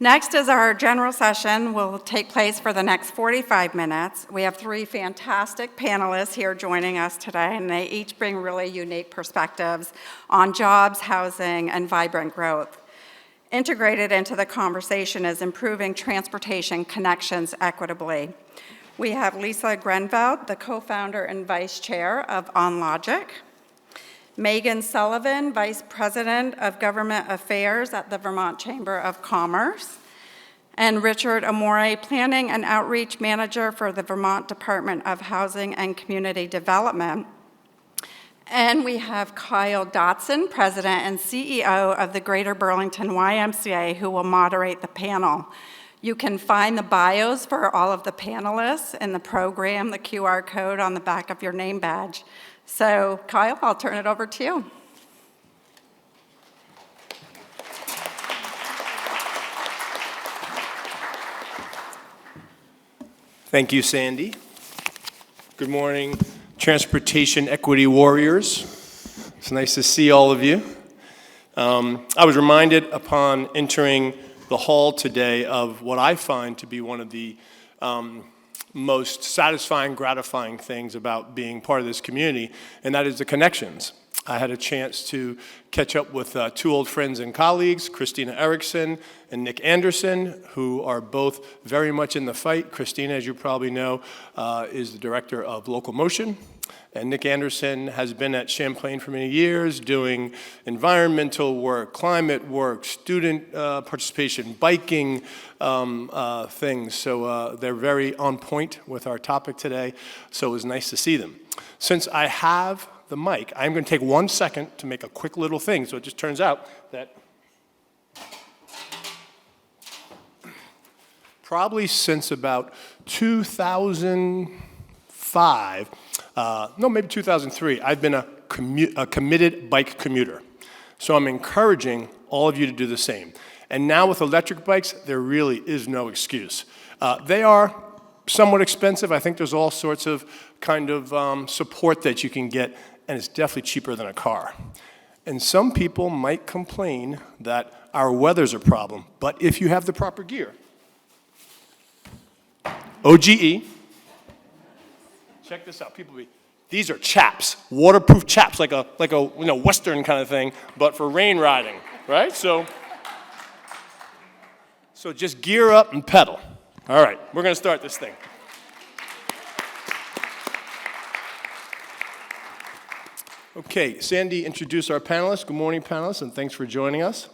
Next is our general session will take place for the next 45 minutes. We have three fantastic panelists here joining us today, and they each bring really unique perspectives on jobs, housing, and vibrant growth. Integrated into the conversation is improving transportation connections equitably. We have Lisa Groeneveld, the co-founder and vice chair of OnLogic. Megan Sullivan, Vice President of Government Affairs at the Vermont Chamber of Commerce, and Richard Amore, Planning and Outreach Manager for the Vermont Department of Housing and Community Development. And we have Kyle Dodson, President and CEO of the Greater Burlington YMCA, who will moderate the panel. You can find the bios for all of the panelists in the program, the QR code on the back of your name badge. So, Kyle, I'll turn it over to you. Thank you, Sandy. Good morning, transportation equity warriors. It's nice to see all of you. I was reminded upon entering the hall today of what I find to be one of the most satisfying, gratifying things about being part of this community, and that is the connections. I had a chance to catch up with two old friends and colleagues, Christina Erickson and Nick Anderson, who are both very much in the fight. Christina, as you probably know, is the director of Local Motion. And Nick Anderson has been at Champlain for many years doing environmental work, climate work, student participation, biking things. So they're very on point with our topic today. So it was nice to see them. Since I have the mic, I'm going to take 1 second to make a quick little thing. So it just turns out that probably since about 2005, maybe 2003, I've been a committed bike commuter. So I'm encouraging all of you to do the same. And now with electric bikes, there really is no excuse. They are somewhat expensive. I think there's all sorts of kind of support that you can get, and it's definitely cheaper than a car. And some people might complain that our weather's a problem, but if you have the proper gear, OGE, check this out. These are chaps, waterproof chaps, like a Western kind of thing, but for rain riding, right? So just gear up and pedal. All right, we're going to start this thing. Okay, Sandy, introduce our panelists. Good morning, panelists, and thanks for joining us.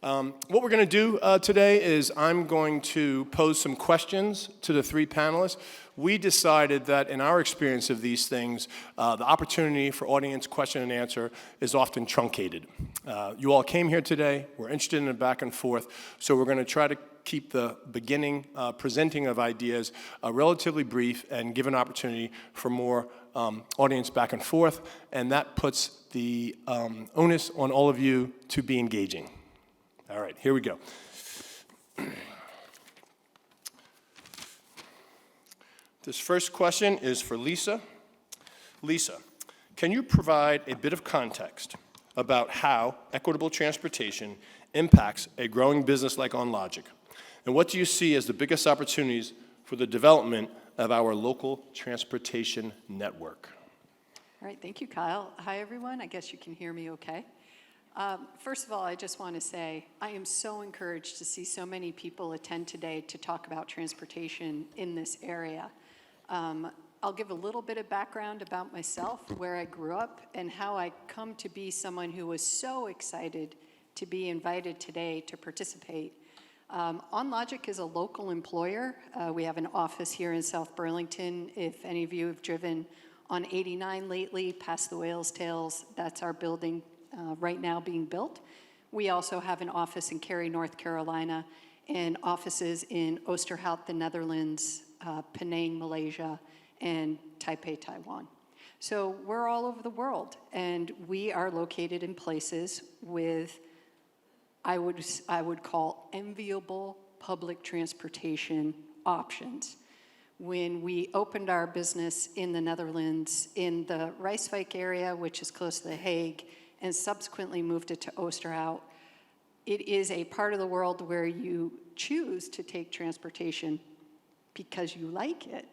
What we're going to do today is I'm going to pose some questions to the three panelists. We decided that in our experience of these things, the opportunity for audience question and answer is often truncated. You all came here today. We're interested in a back and forth, so we're going to try to keep the beginning presenting of ideas relatively brief and give an opportunity for more audience back and forth, and that puts the onus on all of you to be engaging. All right, here we go. This first question is for Lisa. Lisa, can you provide a bit of context about how equitable transportation impacts a growing business like OnLogic? And what do you see as the biggest opportunities for the development of our local transportation network? All right, thank you, Kyle. Hi, everyone. I guess you can hear me okay. First of all, I just want to say I am so encouraged to see so many people attend today to talk about transportation in this area. I'll give a little bit of background about myself, where I grew up, and how I come to be someone who was so excited to be invited today to participate. OnLogic is a local employer. We have an office here in South Burlington. If any of you have driven on 89 lately, past the Whale's Tails, that's our building right now being built. We also have an office in Cary, North Carolina, and offices in Oosterhout, the Netherlands, Penang, Malaysia, and Taipei, Taiwan. So we're all over the world, and we are located in places with, I would call, enviable public transportation options. When we opened our business in the Netherlands, in the Rijswijk area, which is close to The Hague, and subsequently moved it to Oosterhout, It is a part of the world where you choose to take transportation because you like it,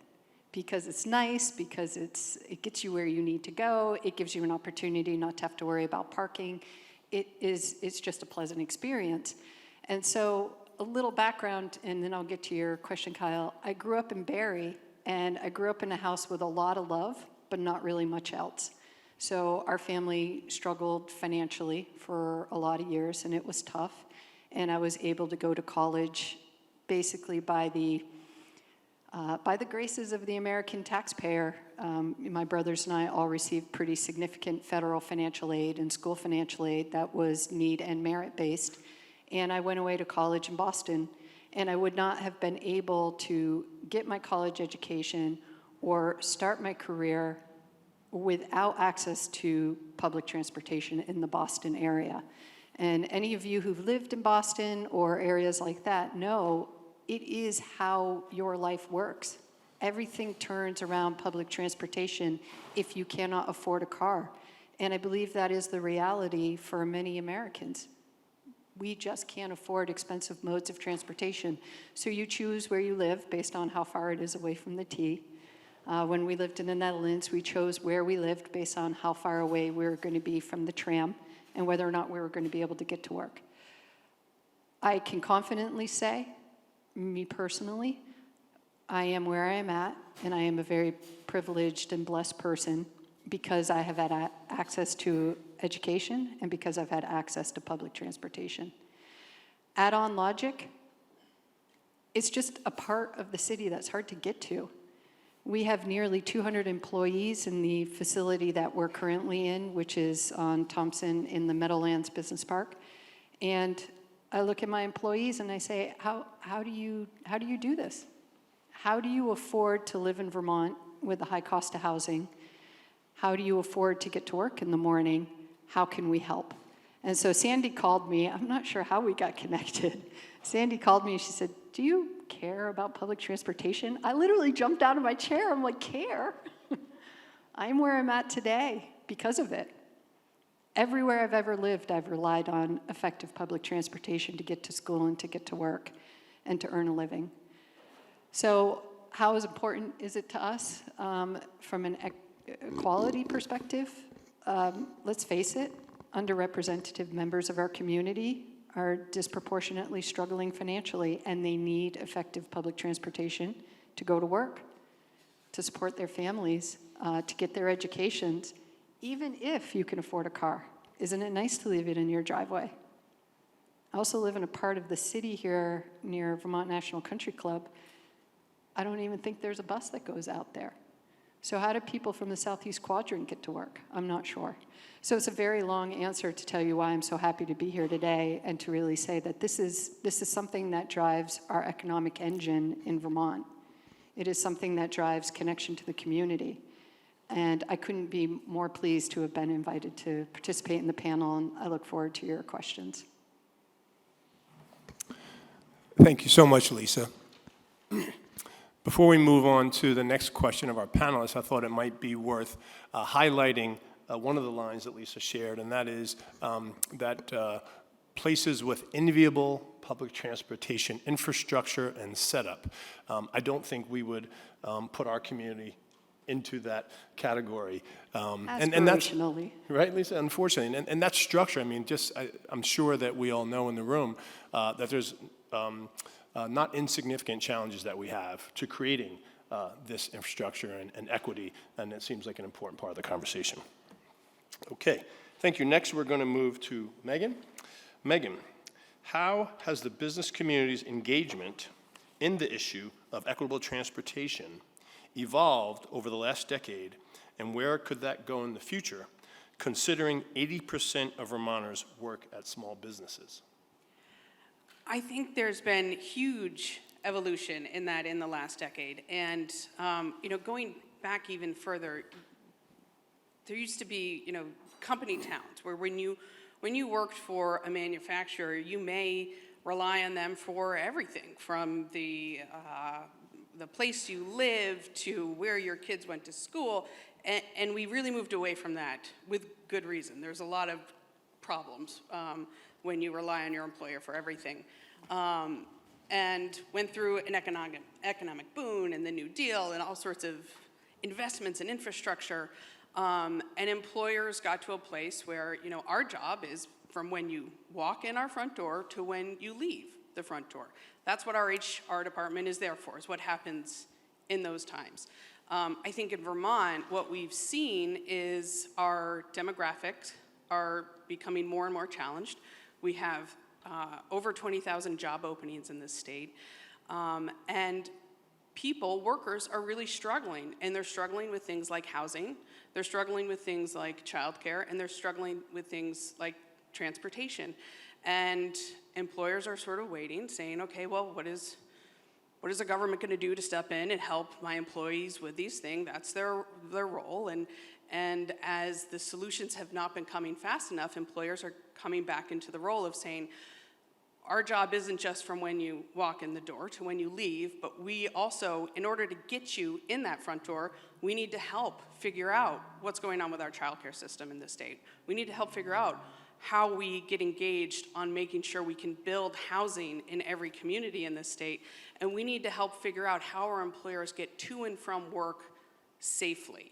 because it's nice, because it gets you where you need to go, it gives you an opportunity not to have to worry about parking. It's just a pleasant experience. And so a little background, and then I'll get to your question, Kyle. I grew up in Barrie, and I grew up in a house with a lot of love, but not really much else. So our family struggled financially for a lot of years, and it was tough. And I was able to go to college basically by the graces of the American taxpayer. My brothers and I all received pretty significant federal financial aid and school financial aid that was need and merit-based. And I went away to college in Boston, and I would not have been able to get my college education or start my career without access to public transportation in the Boston area. And any of you who've lived in Boston or areas like that know it is how your life works. Everything turns around public transportation if you cannot afford a car. And I believe that is the reality for many Americans. We just can't afford expensive modes of transportation. So you choose where you live based on how far it is away from the T. When we lived in the Netherlands, we chose where we lived based on how far away we were going to be from the tram and whether or not we were going to be able to get to work. I can confidently say, me personally, I am where I am at, and I am a very privileged and blessed person because I have had access to education and because I've had access to public transportation. At OnLogic, it's just a part of the city that's hard to get to. We have nearly 200 employees in the facility that we're currently in, which is on Thompson in the Meadowlands Business Park. And I look at my employees and I say, how do you do this? How do you afford to live in Vermont with the high cost of housing? How do you afford to get to work in the morning? How can we help? And so Sandy called me. I'm not sure how we got connected. Sandy called me and she said, do you care about public transportation? I literally jumped out of my chair. I'm like, care? I'm where I'm at today because of it. Everywhere I've ever lived, I've relied on effective public transportation to get to school and to get to work and to earn a living. So how important is it to us from an equality perspective? Let's face it, underrepresented members of our community are disproportionately struggling financially, and they need effective public transportation to go to work, to support their families, to get their educations, even if you can afford a car. Isn't it nice to leave it in your driveway? I also live in a part of the city here near Vermont National Country Club. I don't even think there's a bus that goes out there. So how do people from the Southeast Quadrant get to work? I'm not sure. So it's a very long answer to tell you why I'm so happy to be here today and to really say that this is something that drives our economic engine in Vermont. It is something that drives connection to the community. And I couldn't be more pleased to have been invited to participate in the panel, and I look forward to your questions. Thank you so much, Lisa. Before we move on to the next question of our panelists, I thought it might be worth highlighting one of the lines that Lisa shared, and that is that places with enviable public transportation infrastructure and setup. I don't think we would put our community into that category. And that's, right, Lisa? Unfortunately. And that structure, I mean, I'm sure that we all know in the room that there's not insignificant challenges that we have to creating this infrastructure and equity, and it seems like an important part of the conversation. Okay, thank you. Next, we're going to move to Megan. Megan, how has the business community's engagement in the issue of equitable transportation evolved over the last decade, and where could that go in the future, considering 80% of Vermonters work at small businesses? I think there's been huge evolution in that in the last decade. And, going back even further, there used to be, company towns where when you worked for a manufacturer, you may rely on them for everything from the place you live to where your kids went to school. And we really moved away from that with good reason. There's a lot of problems when you rely on your employer for everything. And went through an economic boom and the New Deal and all sorts of investments in infrastructure. And employers got to a place where, our job is from when you walk in our front door to when you leave the front door. That's what our HR department is there for, is what happens in those times. I think in Vermont, what we've seen is our demographics are becoming more and more challenged. We have over 20,000 job openings in this state. And workers are really struggling, and they're struggling with things like housing, they're struggling with things like childcare, and they're struggling with things like transportation. And employers are sort of waiting, saying, okay, well, what is the government going to do to step in and help my employees with these things? That's their role. And as the solutions have not been coming fast enough, employers are coming back into the role of saying, our job isn't just from when you walk in the door to when you leave, but we also, in order to get you in that front door, we need to help figure out what's going on with our childcare system in this state. We need to help figure out how we get engaged on making sure we can build housing in every community in this state. And we need to help figure out how our employers get to and from work safely.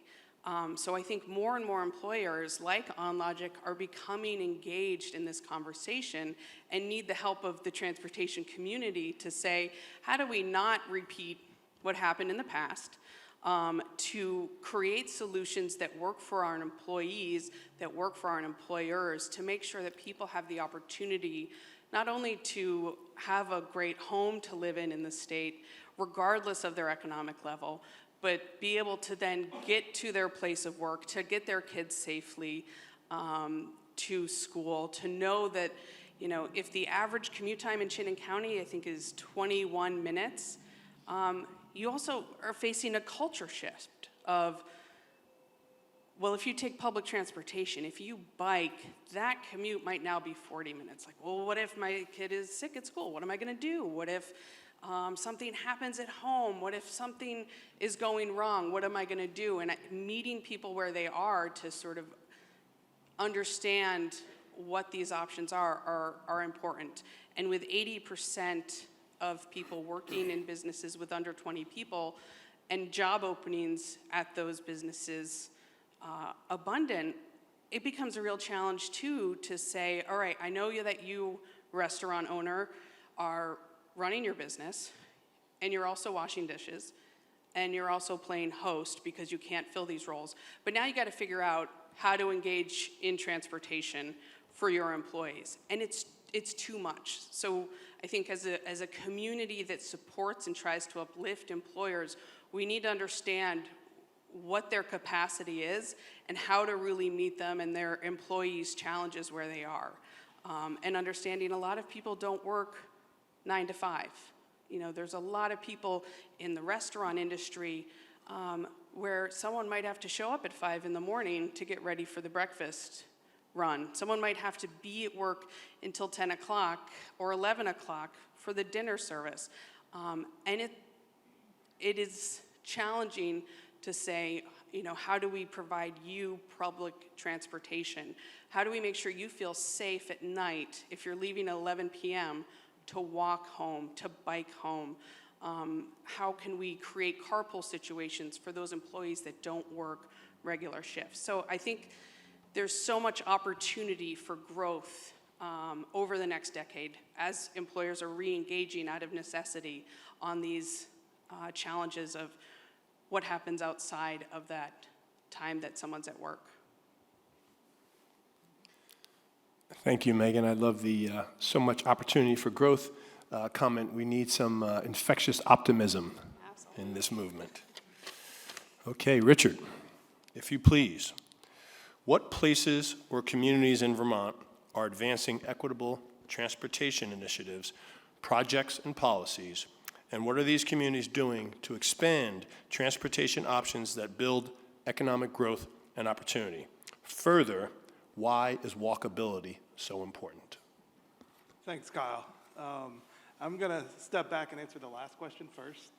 So I think more and more employers like OnLogic are becoming engaged in this conversation and need the help of the transportation community to say, how do we not repeat what happened in the past, to create solutions that work for our employees, that work for our employers, to make sure that people have the opportunity not only to have a great home to live in the state, regardless of their economic level, but be able to then get to their place of work, to get their kids safely to school, to know that, if the average commute time in Chittenden County, I think, is 21 minutes, you also are facing a culture shift of, well, if you take public transportation, if you bike, that commute might now be 40 minutes. Like, well, what if my kid is sick at school? What am I going to do? What if something happens at home? What if something is going wrong? What am I going to do? And meeting people where they are to sort of understand what these options are important. And with 80% of people working in businesses with under 20 people and job openings at those businesses abundant, it becomes a real challenge too to say, all right, I know that you, restaurant owner, are running your business, and you're also washing dishes, and you're also playing host because you can't fill these roles. But now you got to figure out how to engage in transportation for your employees, and it's too much. So I think as a community that supports and tries to uplift employers, we need to understand what their capacity is and how to really meet them and their employees' challenges where they are. And understanding a lot of people don't work 9 to 5. There's a lot of people in the restaurant industry where someone might have to show up at 5 in the morning to get ready for the breakfast run. Someone might have to be at work until 10 o'clock or 11 o'clock for the dinner service. And it is challenging to say, how do we provide you public transportation? How do we make sure you feel safe at night if you're leaving at 11 p.m. to walk home, to bike home? How can we create carpool situations for those employees that don't work regular shifts? So I think there's so much opportunity for growth over the next decade as employers are re-engaging out of necessity on these challenges of what happens outside of that time that someone's at work. Thank you, Megan. I love the so much opportunity for growth comment. We need some infectious optimism in this movement. Okay, Richard, if you please. What places or communities in Vermont are advancing equitable transportation initiatives, projects, and policies? And what are these communities doing to expand transportation options that build economic growth and opportunity? Further, why is walkability so important? Thanks, Kyle. I'm going to step back and answer the last question first.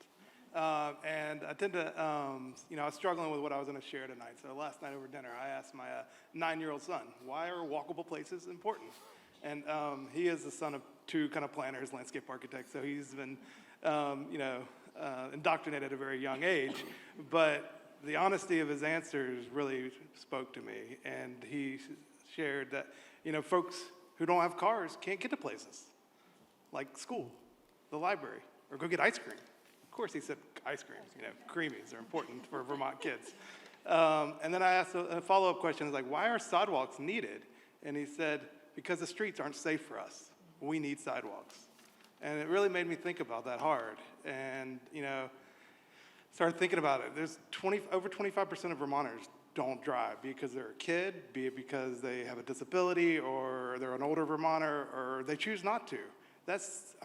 And I tend to, I was struggling with what I was going to share tonight. So last night over dinner, I asked my 9-year-old son, why are walkable places important? And he is the son of two kind of planners, landscape architects, so he's been, indoctrinated at a very young age. But the honesty of his answers really spoke to me. And he shared that, folks who don't have cars can't get to places like school, the library, or go get ice cream. Of course, he said ice cream. Creamies are important for Vermont kids. And then I asked a follow-up question, like, why are sidewalks needed? And he said, because the streets aren't safe for us. We need sidewalks. And it really made me think about that hard. And, started thinking about it. There's over 25% of Vermonters don't drive, be it because they're a kid, be it because they have a disability, or they're an older Vermonter, or they choose not to. That's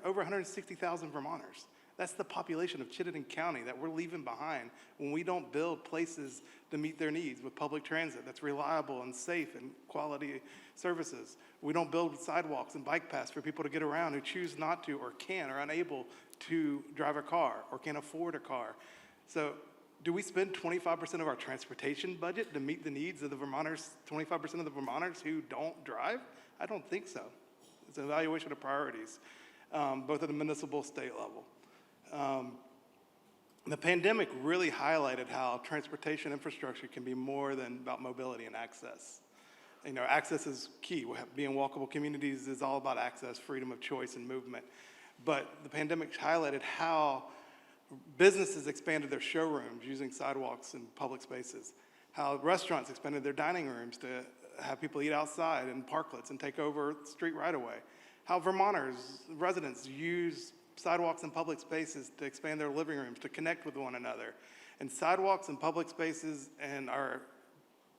over 160,000 Vermonters. That's the population of Chittenden County that we're leaving behind when we don't build places to meet their needs with public transit that's reliable and safe and quality services. We don't build sidewalks and bike paths for people to get around who choose not to, or can, or unable to drive a car, or can't afford a car. So do we spend 25% of our transportation budget to meet the needs of the Vermonters, 25% of the Vermonters who don't drive? I don't think so. It's an evaluation of priorities, both at the municipal, state level. The pandemic really highlighted how transportation infrastructure can be more than about mobility and access. Access is key. Being walkable communities is all about access, freedom of choice, and movement. But the pandemic highlighted how businesses expanded their showrooms using sidewalks and public spaces, how restaurants expanded their dining rooms to have people eat outside in parklets and take over street right-of-way, how Vermonters, residents, use sidewalks and public spaces to expand their living rooms, to connect with one another. And sidewalks and public spaces and our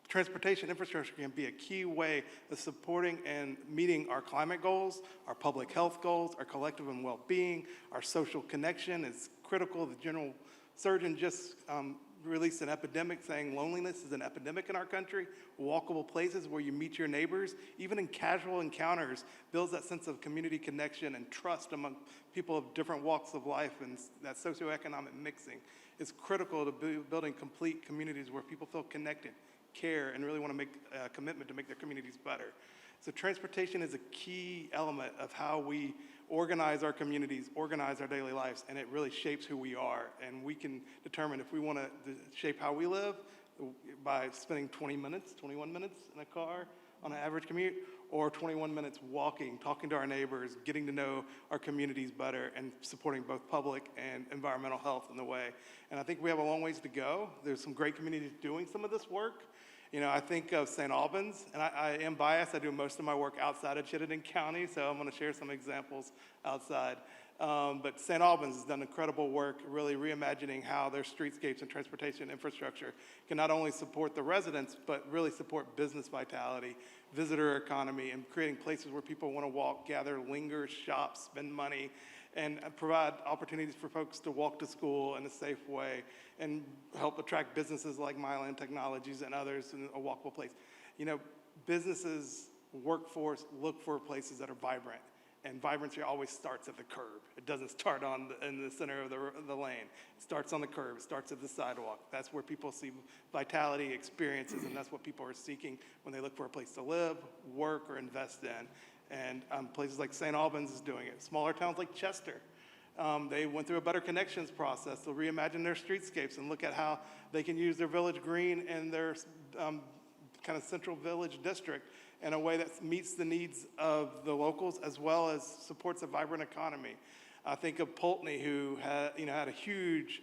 transportation infrastructure can be a key way of supporting and meeting our climate goals, our public health goals, our collective and well-being, our social connection is critical. The general surgeon just released an epidemic saying loneliness is an epidemic in our country. Walkable places where you meet your neighbors, even in casual encounters, builds that sense of community connection and trust among people of different walks of life, and that socioeconomic mixing is critical to building complete communities where people feel connected, care, and really want to make a commitment to make their communities better. So transportation is a key element of how we organize our communities, organize our daily lives, and it really shapes who we are. And we can determine if we want to shape how we live by spending 21 minutes in a car on an average commute, or 21 minutes walking, talking to our neighbors, getting to know our communities better, and supporting both public and environmental health in the way. And I think we have a long ways to go. There's some great communities doing some of this work. I think of St. Albans, and I am biased. I do most of my work outside of Chittenden County, so I'm going to share some examples outside. But St. Albans has done incredible work really reimagining how their streetscapes and transportation infrastructure can not only support the residents, but really support business vitality, visitor economy, and creating places where people want to walk, gather, linger, shop, spend money, and provide opportunities for folks to walk to school in a safe way, and help attract businesses like Mylan Technologies and others in a walkable place. Businesses, workforce, look for places that are vibrant. And vibrancy always starts at the curb. It doesn't start in the center of the lane. It starts on the curb. It starts at the sidewalk. That's where people see vitality, experiences, and that's what people are seeking when they look for a place to live, work, or invest in. And places like St. Albans is doing it. Smaller towns like Chester, they went through a Better Connections process to reimagine their streetscapes and look at how they can use their village green and their kind of central village district in a way that meets the needs of the locals as well as supports a vibrant economy. I think of Poultney, who had a huge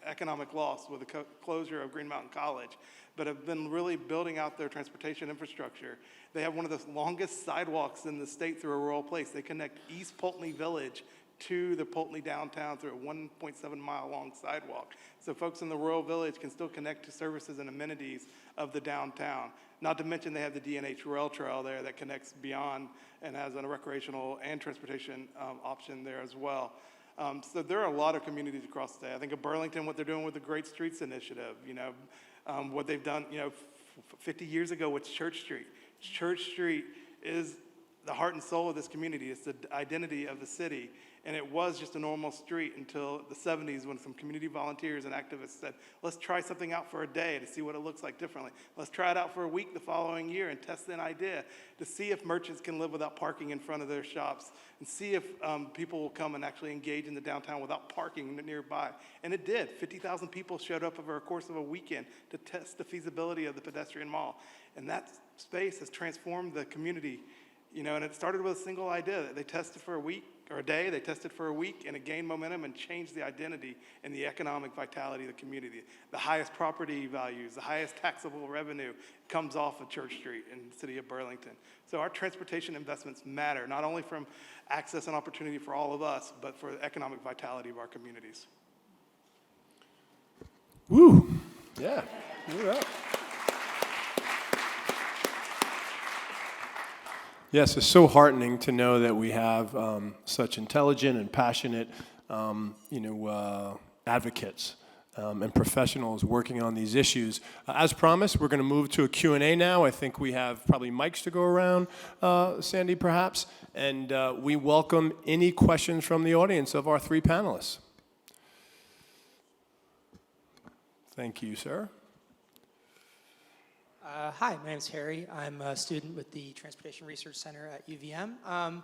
economic loss with the closure of Green Mountain College, but have been really building out their transportation infrastructure. They have one of the longest sidewalks in the state through a rural place. They connect East Poultney Village to the Poultney downtown through a 1.7-mile long sidewalk. So folks in the rural village can still connect to services and amenities of the downtown. Not to mention they have the D&H Rail Trail there that connects beyond and has a recreational and transportation option there as well. So there are a lot of communities across the state. I think of Burlington, what they're doing with the Great Streets Initiative, what they've done, 50 years ago with Church Street. Church Street is the heart and soul of this community. It's the identity of the city. And it was just a normal street until the 70s when some community volunteers and activists said, let's try something out for a day to see what it looks like differently. Let's try it out for a week the following year and test an idea to see if merchants can live without parking in front of their shops and see if people will come and actually engage in the downtown without parking nearby. And it did. 50,000 people showed up over a course of a weekend to test the feasibility of the pedestrian mall. And that space has transformed the community, and it started with a single idea. They tested for a week or a day, they tested for a week, and it gained momentum and changed the identity and the economic vitality of the community. The highest property values, the highest taxable revenue comes off of Church Street in the city of Burlington. So our transportation investments matter, not only from access and opportunity for all of us, but for the economic vitality of our communities. Woo, yeah, you're up. Yes, it's so heartening to know that we have such intelligent and passionate, advocates and professionals working on these issues. As promised, we're going to move to a Q&A now. I think we have probably mics to go around, Sandy, perhaps, and we welcome any questions from the audience of our three panelists. Thank you, sir. Hi, my name's Harry. I'm a student with the Transportation Research Center at UVM. And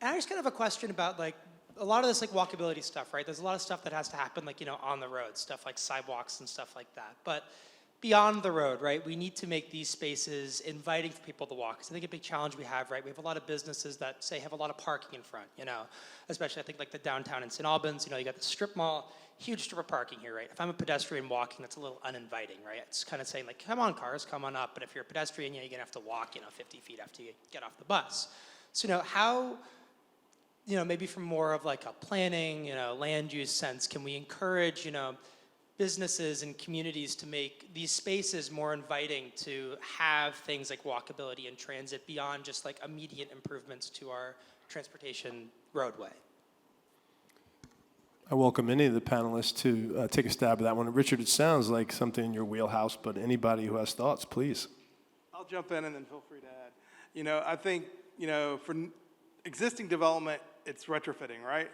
I just kind of have a question about a lot of this walkability stuff, right? There's a lot of stuff that has to happen on the road, stuff like sidewalks and stuff like that. But beyond the road, right, we need to make these spaces inviting for people to walk. So I think a big challenge we have, right, we have a lot of businesses that say have a lot of parking in front, especially I think the downtown in St. Albans, you got the strip mall, huge strip of parking here, right? If I'm a pedestrian walking, that's a little uninviting, right? It's kind of saying come on cars, come on up. But if you're a pedestrian, you're gonna have to walk, 50 feet after you get off the bus. So, how, maybe from more of a planning, land use sense, can we encourage, businesses and communities to make these spaces more inviting to have things like walkability and transit beyond just immediate improvements to our transportation roadway? I welcome any of the panelists to take a stab at that one. Richard, it sounds like something in your wheelhouse, but anybody who has thoughts, please. I'll jump in and then feel free to add. I think, for existing development, it's retrofitting, right?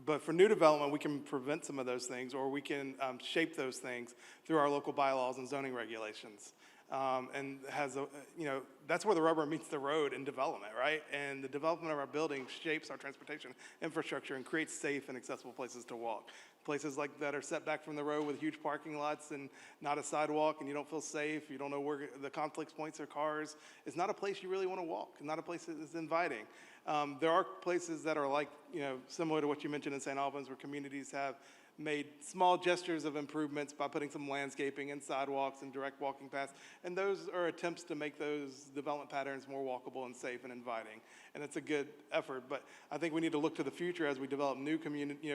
But for new development, we can prevent some of those things, or we can shape those things through our local bylaws and zoning regulations. And that's where the rubber meets the road in development, right? And the development of our buildings shapes our transportation infrastructure and creates safe and accessible places to walk. Places that are set back from the road with huge parking lots and not a sidewalk, and you don't feel safe, you don't know where the conflict points are cars. It's not a place you really want to walk. It's not a place that is inviting. There are places that are similar to what you mentioned in St. Albans, where communities have made small gestures of improvements by putting some landscaping and sidewalks and direct walking paths. And those are attempts to make those development patterns more walkable and safe and inviting. And it's a good effort, but I think we need to look to the future as we develop new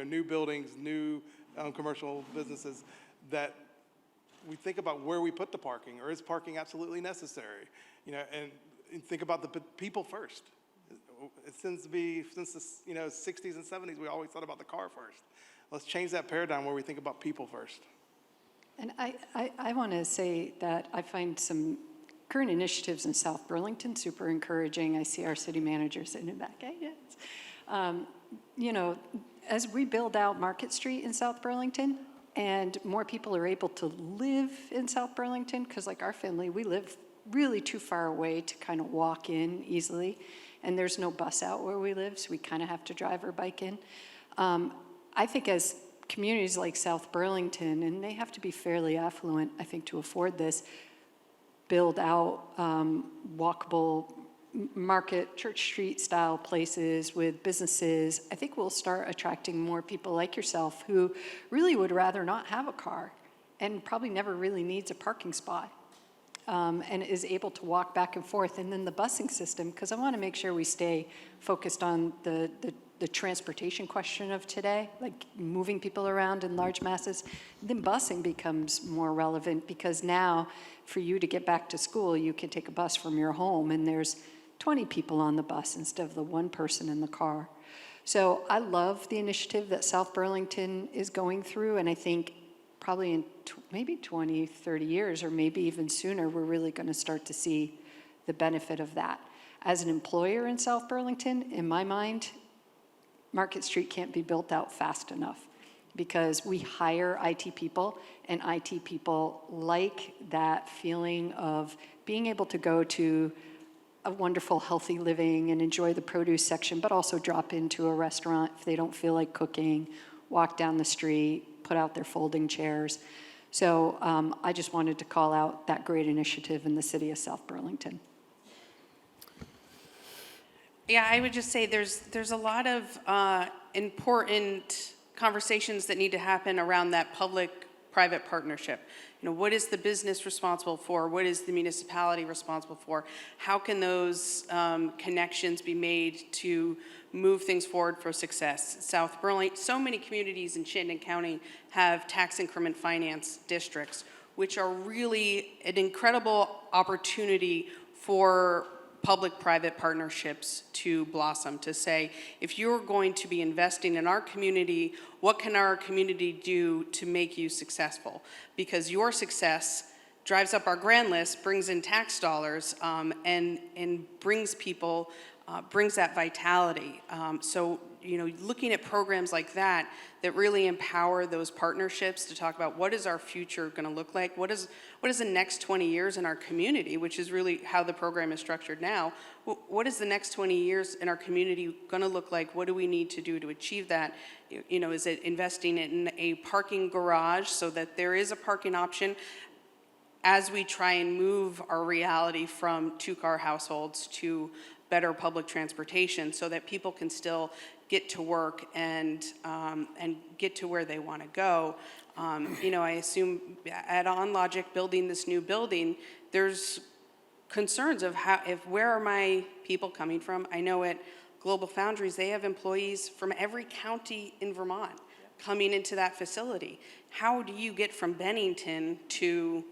new buildings, new commercial businesses, that we think about where we put the parking, or is parking absolutely necessary? And think about the people first. Since the 60s and 70s, we always thought about the car first. Let's change that paradigm where we think about people first. And I want to say that I find some current initiatives in South Burlington super encouraging. I see our city manager sitting in the back. Hey, yes. As we build out Market Street in South Burlington, and more people are able to live in South Burlington, because our family, we live really too far away to kind of walk in easily, and there's no bus out where we live, so we kind of have to drive or bike in. I think as communities like South Burlington, and they have to be fairly affluent, I think, to afford this, build out walkable Market, Church Street style places with businesses, I think we'll start attracting more people like yourself who really would rather not have a car and probably never really needs a parking spot. And is able to walk back and forth. And then the busing system, because I want to make sure we stay focused on the transportation question of today, moving people around in large masses. Then busing becomes more relevant, because now for you to get back to school, you can take a bus from your home and there's 20 people on the bus instead of the one person in the car. So I love the initiative that South Burlington is going through, and I think probably in maybe 20, 30 years, or maybe even sooner, we're really going to start to see the benefit of that. As an employer in South Burlington, in my mind, Market Street can't be built out fast enough because we hire IT people, and IT people like that feeling of being able to go to a wonderful, healthy living and enjoy the produce section, but also drop into a restaurant if they don't feel like cooking, walk down the street, put out their folding chairs. So I just wanted to call out that great initiative in the city of South Burlington. Yeah, I would just say there's a lot of important conversations that need to happen around that public-private partnership. You know, what is the business responsible for? What is the municipality responsible for? How can those connections be made to move things forward for success? South Burlington, so many communities in Chittenden County have tax increment finance districts, which are really an incredible opportunity for public-private partnerships to blossom, to say, if you're going to be investing in our community, what can our community do to make you successful? Because your success drives up our grand list, brings in tax dollars, and brings people, brings that vitality. So, you know, looking at programs like that really empower those partnerships to talk about what is our future going to look like? What is the next 20 years in our community, which is really how the program is structured now. What is the next 20 years in our community going to look like? What do we need to do to achieve that? You know, is it investing in a parking garage so that there is a parking option as we try and move our reality from two-car households to better public transportation so that people can still get to work and get to where they want to go. You know, I assume at OnLogic building this new building, there's concerns of where are my people coming from? I know at Global Foundries, they have employees from every county in Vermont coming into that facility. How do you get from Bennington to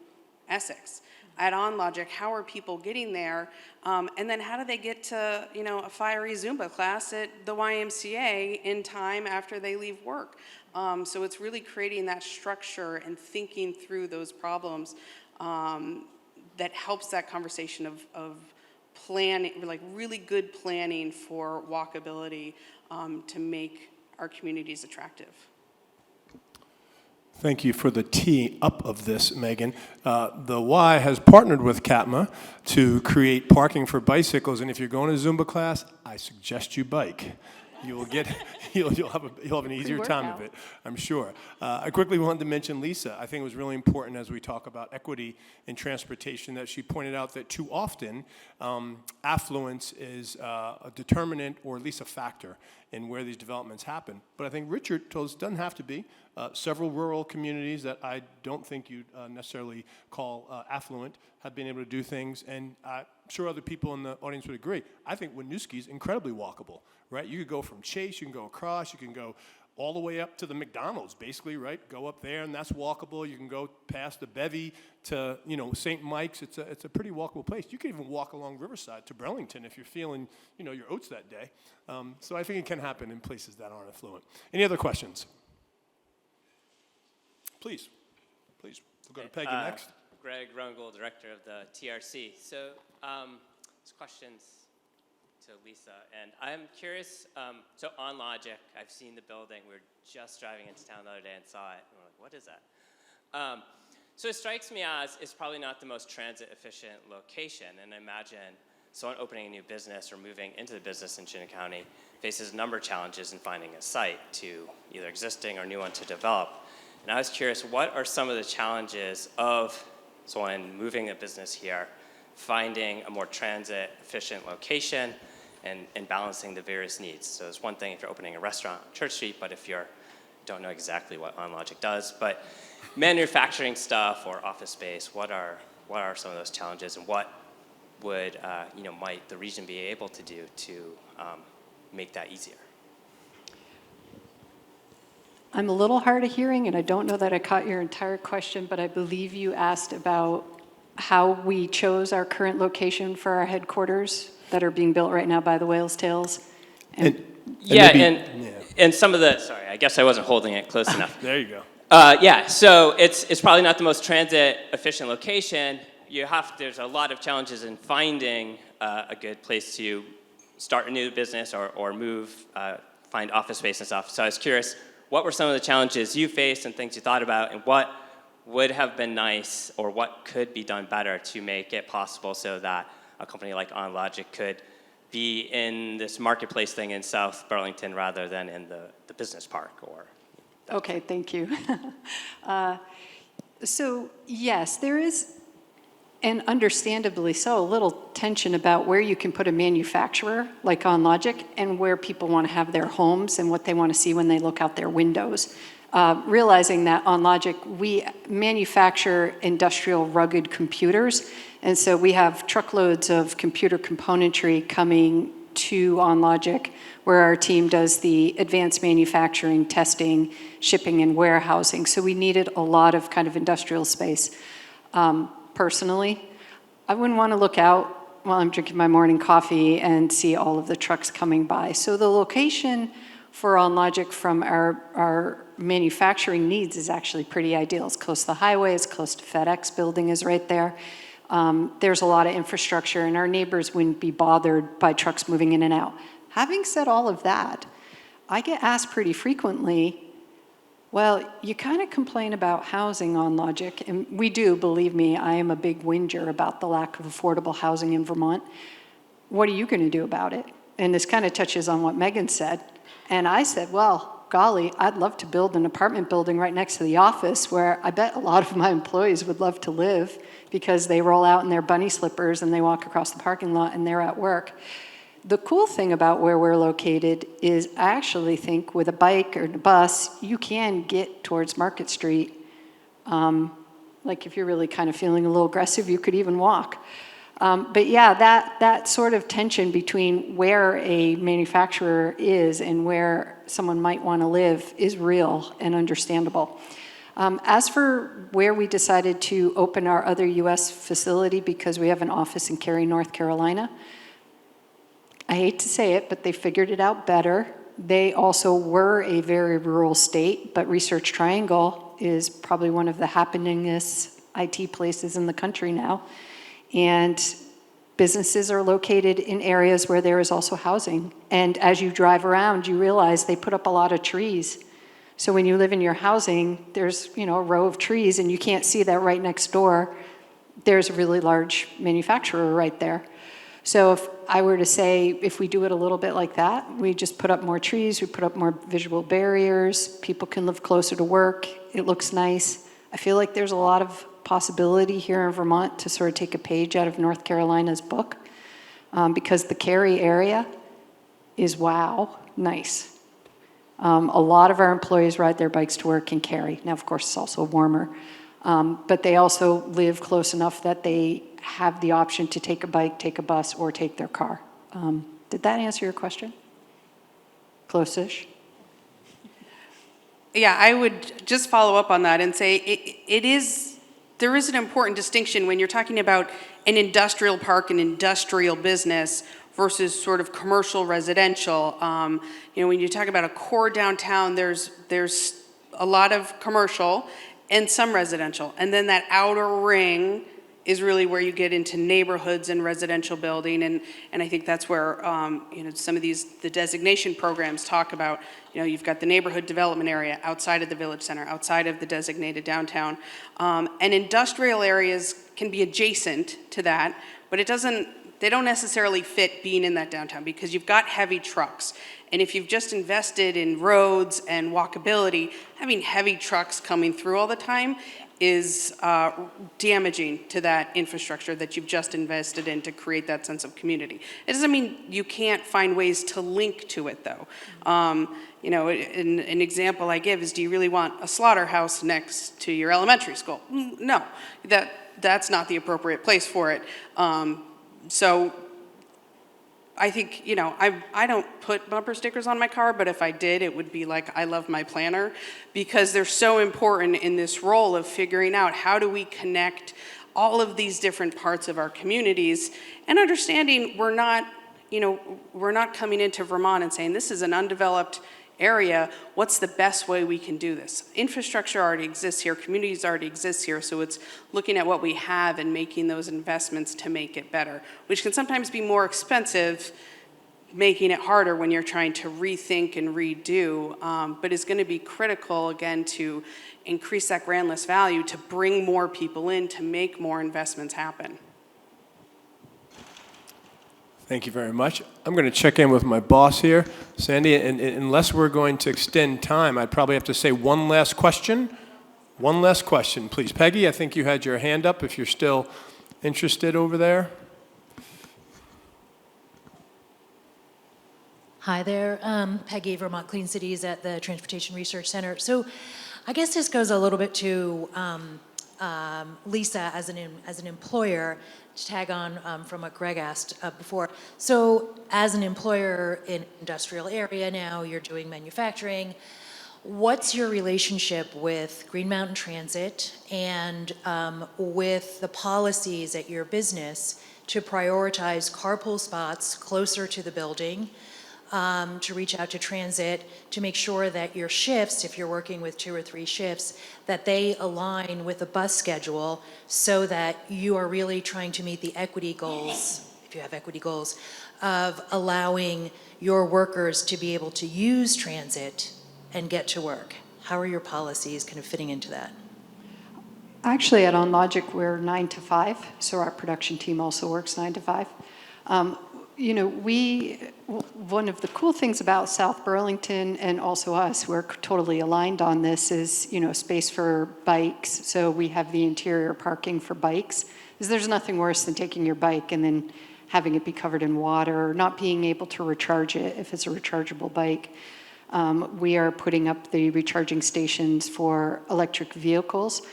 Essex? At OnLogic, how are people getting there? And then how do they get to, you know, a fiery Zumba class at the YMCA in time after they leave work? So it's really creating that structure and thinking through those problems that helps that conversation of planning, like really good planning for walkability to make our communities attractive. Thank you for the tee up of this, Megan. The Y has partnered with CATMA to create parking for bicycles, and if you're going to Zumba class, I suggest you bike. You will get, you'll have an easier time of it, I'm sure. I quickly wanted to mention Lisa. I think it was really important as we talk about equity in transportation that she pointed out that too often affluence is a determinant or at least a factor in where these developments happen. But I think Richard told us it doesn't have to be. Several rural communities that I don't think you'd necessarily call affluent have been able to do things, and I'm sure other people in the audience would agree. I think Winooski is incredibly walkable, right? You could go from Chase, you can go across, you can go all the way up to the McDonald's, basically, right? Go up there, and that's walkable. You can go past the Bevy to, you know, St. Mike's. It's a pretty walkable place. You can even walk along Riverside to Burlington if you're feeling, you know, your oats that day. So I think it can happen in places that aren't affluent. Any other questions? Please. We'll go to Peggy next. Greg Groeneveld, director of the TRC. So, this question's to Lisa, and I'm curious, so OnLogic, I've seen the building. We were just driving into town the other day and saw it, and we're like, what is that? So it strikes me as it's probably not the most transit-efficient location, and I imagine someone opening a new business or moving into the business in Chittenden County faces a number of challenges in finding a site to either existing or new one to develop. And I was curious, what are some of the challenges of someone moving a business here, finding a more transit-efficient location, and balancing the various needs? So it's one thing if you're opening a restaurant on Church Street, but if you don't know exactly what OnLogic does, but manufacturing stuff or office space, what are some of those challenges, and what would might the region be able to do to make that easier? I'm a little hard of hearing, and I don't know that I caught your entire question, but I believe you asked about how we chose our current location for our headquarters that are being built right now by the Whale's Tails. And some of the, sorry, I guess I wasn't holding it close enough. There you go. So it's probably not the most transit efficient location. There's a lot of challenges in finding a good place to start a new business or move find office space and stuff. So I was curious, what were some of the challenges you faced and things you thought about, and what would have been nice or what could be done better to make it possible so that a company like OnLogic could be in this marketplace thing in South Burlington rather than in the business park? Or Okay, thank you. So yes, there is, and understandably so, a little tension about where you can put a manufacturer like OnLogic and where people want to have their homes and what they want to see when they look out their windows. Realizing that OnLogic, we manufacture industrial rugged computers, and so we have truckloads of computer componentry coming to OnLogic, where our team does the advanced manufacturing, testing, shipping, and warehousing. So we needed a lot of kind of industrial space. Personally, I wouldn't want to look out while I'm drinking my morning coffee and see all of the trucks coming by. So the location for OnLogic from our manufacturing needs is actually pretty ideal. It's close to the highway, it's close to FedEx building is right there. There's a lot of infrastructure, and our neighbors wouldn't be bothered by trucks moving in and out. Having said all of that, I get asked pretty frequently, well, you kind of complain about housing OnLogic, and we do, believe me, I am a big whinger about the lack of affordable housing in Vermont. What are you going to do about it? And this kind of touches on what Megan said. And I said, well, golly, I'd love to build an apartment building right next to the office where I bet a lot of my employees would love to live because they roll out in their bunny slippers and they walk across the parking lot and they're at work. The cool thing about where we're located is I actually think with a bike or a bus, you can get towards Market Street. Like if you're really kind of feeling a little aggressive, you could even walk. But yeah, that sort of tension between where a manufacturer is and where someone might want to live is real and understandable. As for where we decided to open our other U.S. facility, because we have an office in Cary, North Carolina, I hate to say it, but they figured it out better. They also were a very rural state, but Research Triangle is probably one of the happeningest IT places in the country now. And businesses are located in areas where there is also housing. And as you drive around, you realize they put up a lot of trees. So when you live in your housing, there's a row of trees, and you can't see that right next door. There's a really large manufacturer right there. So if I were to say, if we do it a little bit like that, we just put up more trees, we put up more visual barriers, people can live closer to work, it looks nice. I feel like there's a lot of possibility here in Vermont to sort of take a page out of North Carolina's book, because the Cary area is, wow, nice. A lot of our employees ride their bikes to work in Cary. Now, of course, it's also warmer, but they also live close enough that they have the option to take a bike, take a bus, or take their car. Did that answer your question? Close-ish? Yeah, I would just follow up on that and say there is an important distinction when you're talking about an industrial park, an industrial business versus sort of commercial residential. When you talk about a core downtown, there's a lot of commercial and some residential. And then that outer ring is really where you get into neighborhoods and residential building, and I think that's where some of the designation programs talk about. You've got the neighborhood development area outside of the village center, outside of the designated downtown, and industrial areas can be adjacent to that, but they don't necessarily fit being in that downtown because you've got heavy trucks. And if you've just invested in roads and walkability, having heavy trucks coming through all the time is damaging to that infrastructure that you've just invested in to create that sense of community. It doesn't mean you can't find ways to link to it, though. An example I give is, do you really want a slaughterhouse next to your elementary school? No, that's not the appropriate place for it. So I think, I don't put bumper stickers on my car, but if I did, it would be like, I love my planner, because they're so important in this role of figuring out how do we connect all of these different parts of our communities, and understanding we're not coming into Vermont and saying, this is an undeveloped area, what's the best way we can do this? Infrastructure already exists here, communities already exist here, so it's looking at what we have and making those investments to make it better, which can sometimes be more expensive making it harder when you're trying to rethink and redo, but is going to be critical, again, to increase that grand list value, to bring more people in, to make more investments happen. Thank you very much. I'm going to check in with my boss here, Sandy, and unless we're going to extend time, I'd probably have to say one last question. One last question, please. Peggy, I think you had your hand up if you're still interested over there. Hi there, Peggy, Vermont Clean Cities at the Transportation Research Center. So I guess this goes a little bit to Lisa as an employer, to tag on from what Greg asked before. So as an employer in industrial area now, you're doing manufacturing. What's your relationship with Green Mountain Transit and with the policies at your business to prioritize carpool spots closer to the building, to reach out to transit, to make sure that your shifts, if you're working with 2 or 3 shifts, that they align with a bus schedule so that you are really trying to meet the equity goals, if you have equity goals, of allowing your workers to be able to use transit and get to work? How are your policies kind of fitting into that? Actually, at OnLogic, we're 9 to 5, so our production team also works 9 to 5. You know, one of the cool things about South Burlington and also us, we're totally aligned on this, is, you know, space for bikes. So we have the interior parking for bikes. Because there's nothing worse than taking your bike and then having it be covered in water, or not being able to recharge it if it's a rechargeable bike. We are putting up the recharging stations for electric vehicles.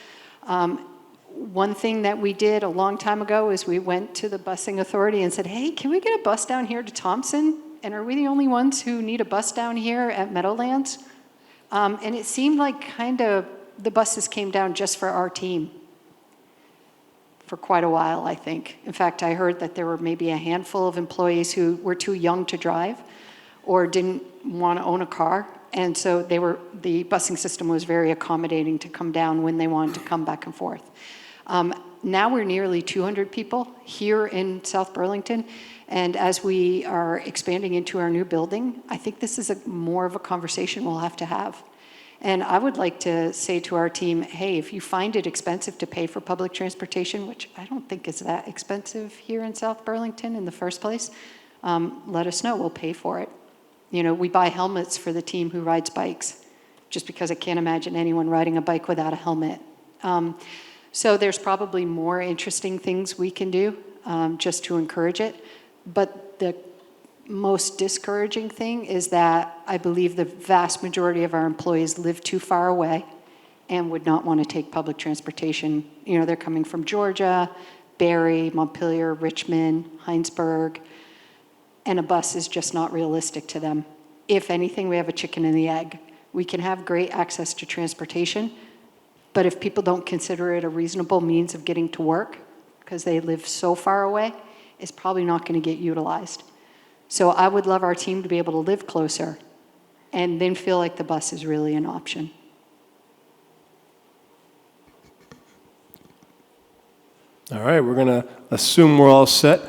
One thing that we did a long time ago is we went to the busing authority and said, hey, can we get a bus down here to Thompson? And are we the only ones who need a bus down here at Meadowlands? And it seemed like kind of the buses came down just for our team for quite a while, I think. In fact, I heard that there were maybe a handful of employees who were too young to drive or didn't want to own a car. And so the busing system was very accommodating to come down when they wanted to come back and forth. Now we're nearly 200 people here in South Burlington, and as we are expanding into our new building, I think this is more of a conversation we'll have to have. And I would like to say to our team, hey, if you find it expensive to pay for public transportation, which I don't think is that expensive here in South Burlington in the first place, let us know, we'll pay for it. You know, we buy helmets for the team who rides bikes, just because I can't imagine anyone riding a bike without a helmet. So there's probably more interesting things we can do just to encourage it. But the most discouraging thing is that I believe the vast majority of our employees live too far away and would not want to take public transportation. You know, they're coming from Georgia, Barry, Montpelier, Richmond, Heinsberg, and a bus is just not realistic to them. If anything, we have a chicken and the egg. We can have great access to transportation, but if people don't consider it a reasonable means of getting to work, because they live so far away, it's probably not going to get utilized. So I would love our team to be able to live closer and then feel like the bus is really an option. All right, we're going to assume we're all set.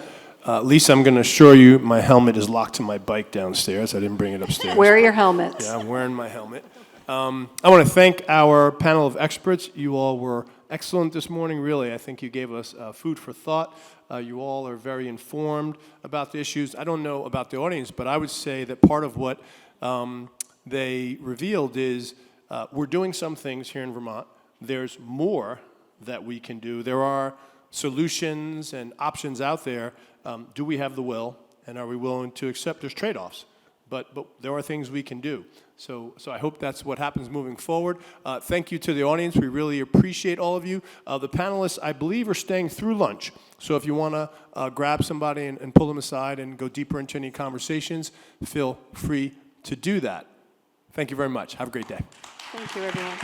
Lisa, I'm going to assure you my helmet is locked to my bike downstairs. I didn't bring it upstairs. Wear your helmets. Yeah, I'm wearing my helmet. I want to thank our panel of experts. You all were excellent this morning, really. I think you gave us food for thought. You all are very informed about the issues. I don't know about the audience, but I would say that part of what they revealed is we're doing some things here in Vermont. There's more that we can do. There are solutions and options out there. Do we have the will, and are we willing to accept there's trade-offs? But there are things we can do. So I hope that's what happens moving forward. Thank you to the audience. We really appreciate all of you. The panelists, I believe, are staying through lunch. So if you want to grab somebody and pull them aside and go deeper into any conversations, feel free to do that. Thank you very much. Have a great day. Thank you, everyone.